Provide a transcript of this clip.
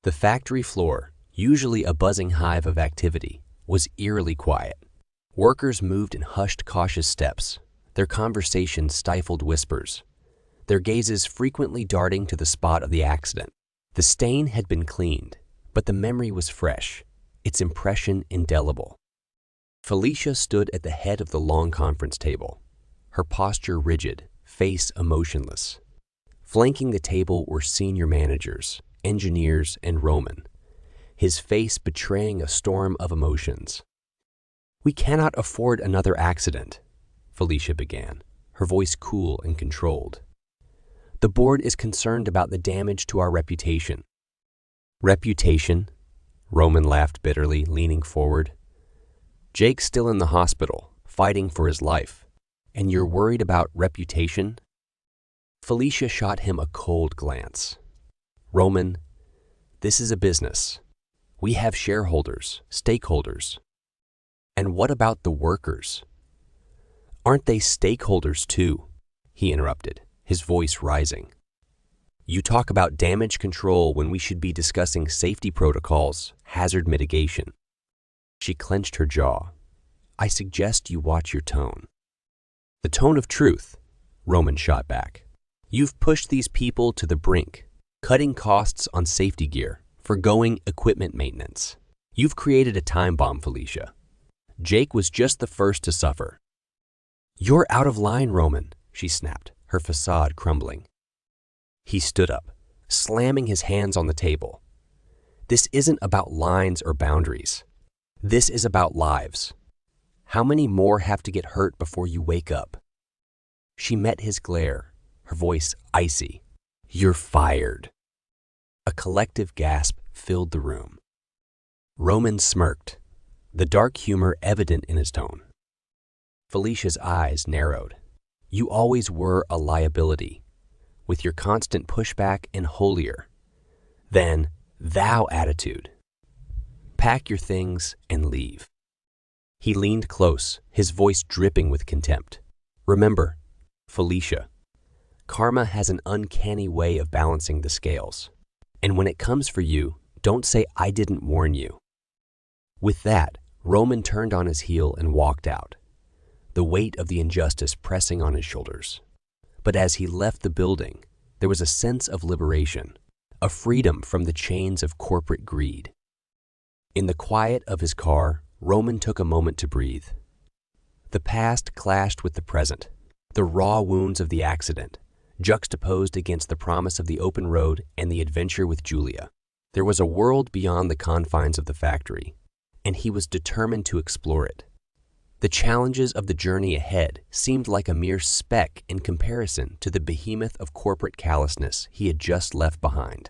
The factory floor, usually a buzzing hive of activity, was eerily quiet. Workers moved in hushed, cautious steps, their conversations stifled whispers, their gazes frequently darting to the spot of the accident. The stain had been cleaned, but the memory was fresh, its impression indelible. Felicia stood at the head of the long conference table, her posture rigid, face emotionless. Flanking the table were senior managers, engineers, and Roman, his face betraying a storm of emotions. "We cannot afford another accident," Felicia began, her voice cool and controlled. "The board is concerned about the damage to our reputation." "Reputation?" Roman laughed bitterly, leaning forward. "Jake's still in the hospital, fighting for his life, and you're worried about reputation?" Felicia shot him a cold glance. "Roman, this is a business. We have shareholders, stakeholders. And what about the workers?" "Aren't they stakeholders too?" he interrupted, his voice rising. "You talk about damage control when we should be discussing safety protocols, hazard mitigation." She clenched her jaw. "I suggest you watch your tone." "The tone of truth," Roman shot back. "You've pushed these people to the brink, cutting costs on safety gear, forgoing equipment maintenance. You've created a time bomb, Felicia. Jake was just the first to suffer." "You're out of line, Roman," she snapped, her facade crumbling. He stood up, slamming his hands on the table. "This isn't about lines or boundaries. This is about lives. How many more have to get hurt before you wake up?" She met his glare, her voice icy. "You're fired." A collective gasp filled the room. Roman smirked, the dark humor evident in his tone. Felicia's eyes narrowed. "You always were a liability, with your constant pushback and holier than thou attitude. Pack your things and leave." He leaned close, his voice dripping with contempt. "Remember, Felicia, karma has an uncanny way of balancing the scales. And when it comes for you, don't say I didn't warn you." With that, Roman turned on his heel and walked out, the weight of the injustice pressing on his shoulders. But as he left the building, there was a sense of liberation, a freedom from the chains of corporate greed. In the quiet of his car, Roman took a moment to breathe. The past clashed with the present, the raw wounds of the accident, juxtaposed against the promise of the open road and the adventure with Julia. There was a world beyond the confines of the factory, and he was determined to explore it. The challenges of the journey ahead seemed like a mere speck in comparison to the behemoth of corporate callousness he had just left behind.